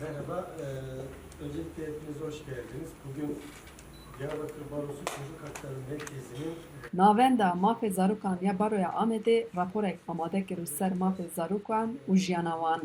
Merhaba, öncelikle hepiniz hoş geldiniz. Bugün Diyarbakır Barosu Çocuk Hakları Merkezi'nin Navenda mafê zarokan ya Baroya Amedê raporek amade kir ser mafê zarokan û jiyana wan.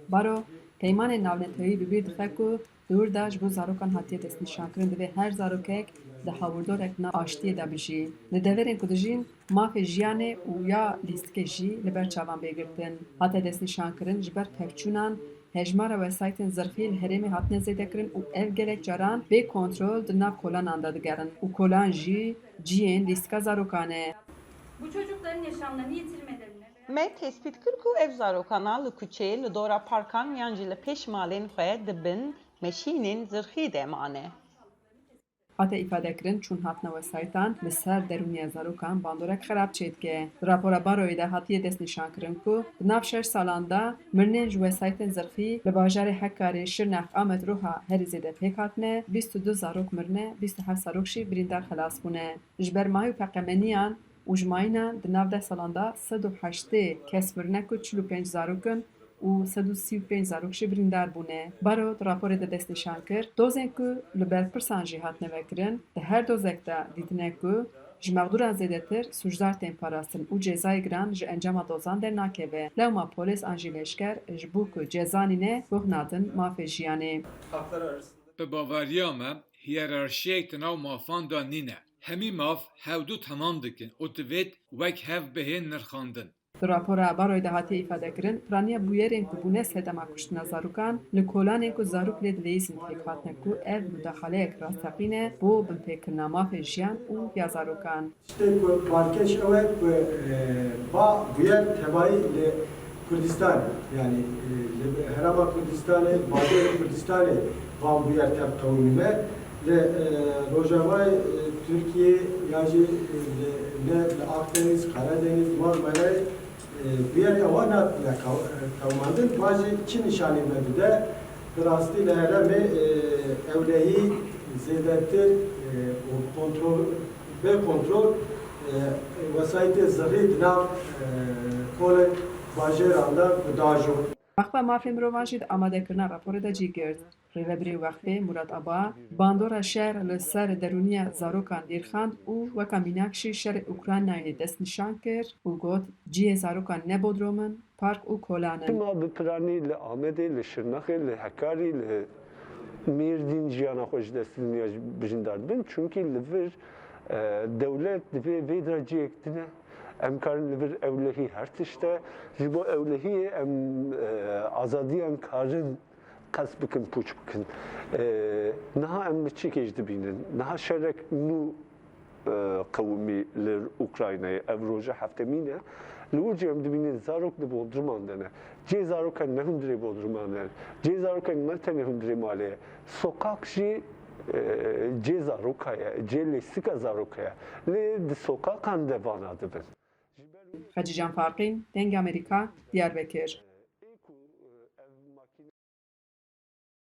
Baro, peymanên navnetewî bi bîr dixe ku dûr da ji bo zarokan hatiye destnîşankirin divê her zarokek di hawildorek na aştiyê de bijî. Li deverên ku dijîn, mafê jiyanê û ya lîstikê jî li ber çavan bêgirtin. Hate destnîşankirin ji ber pevçûnan hejmara wesaytên zirxî li herêmê hatine zêdekirin û ev gelek caran bê kontrol di nav kolanan de digerin û kolan jî ciyên lîstika zarokan e. Bu çocukların yaşamlarını yitirmelerine Me tespit kir ku ev zarokana li kuçeyê li dora parkan yan jî li pêş malên xwe dibin meşînên zirxî de mane. Hate îfadekirin çûn hatine wesaytan li ser derûniya zarokan bandorek xerab çêdike. Di rapora Baroyê de hatiye destnîşankirin ku di nav 6 salan de mirinên ji wesaytên zirxî li bajarê Hekarê, Şirnex, Amed Roha herî zêde pêk hatine, 22 zarok mirine, 27 zarok jî birîndar xelas bûne. Ji ber mahî û peqemeniyan û ji mayînan di nav 10 salan de 108 kes mirine ku 45 zarokin û 135 zarok jî birîndar bûne. Baro di raporê de destnîşan kir, dozên ku li ber pirsan jî hatine vekirin, di her dozek de dîtine ku ji mexdûran zêdetir suçdar tên parastin û cezayê giran ji encama dozan dernakeve. Lewma polîs an jî leşker ji bo ku cezanîne guh nadin mafê jiyanê. haklar arasında Bi bavariya me hiyerarşiyek di nav mafan da nîne. Hemî maf hewdû temam dikin û divêt wek hev bihên nirxandin. Di rapora Baroyê de hatiye îfadekirin, piraniya bûyerên ku bûne sedema kuştina zarokan, li kolanên ku zarok lê dileyîzin têk hatine ku ev müdaxaleyek rastexîne bo binpêkirina mafê jiyan û ya zarokan. işte bu markeş evet bu ba diğer tebai ile Kürdistan yani Heraba Kürdistan'ı, Bazı Kürdistan'ı ba bu yer tep kavmime ve Rojavay Türkiye yani ne Akdeniz, Karadeniz, Marmara bir yer yavanat ya kavmandın bazı Çin nişanı de rastıyla herame evleyi zedettir o kontrol vesayet zırhı dinav kole bajeranda dajo. Wexta mafê mirovan jî di amadekirina raporê de cî girt. Rêveberê Wexfê Murat Aba, bandora şer li ser derûniya zarokan dîrxand û weka mînakşî şerê Ukraynayê destnîşan kir û got ciyê zarokan ne bodromin, park û kolanin. Ma bi piranî li Amedê, li Şirnexê, li Hekarî, li Mêrdîn jiyana xwe ji destîniya bijîndar dibin. Çünkü li vir dewlet divê vê dereceyek dine. Em karin li vir ewlehî her tişte. Ji bo ewlehiyê em azadiyan karin qes bikin pûç bikin. Niha em bi çi kêj dibînin? Niha şerek nû qewmî li Ukraynayê ev roja heftemîn e. Li wir em dibînin zarok di bodriman de ne. Cê zarokan ne hundirê bodriman e. Cê zarokan ne tenê hundirê malê ye. Sokak jî cê zaroka ye, cê lêstika zaroka ye. Lê di sokakan de vana dibin. Xecî Can Farqîn, Deng Amerîka, Diyarbekir.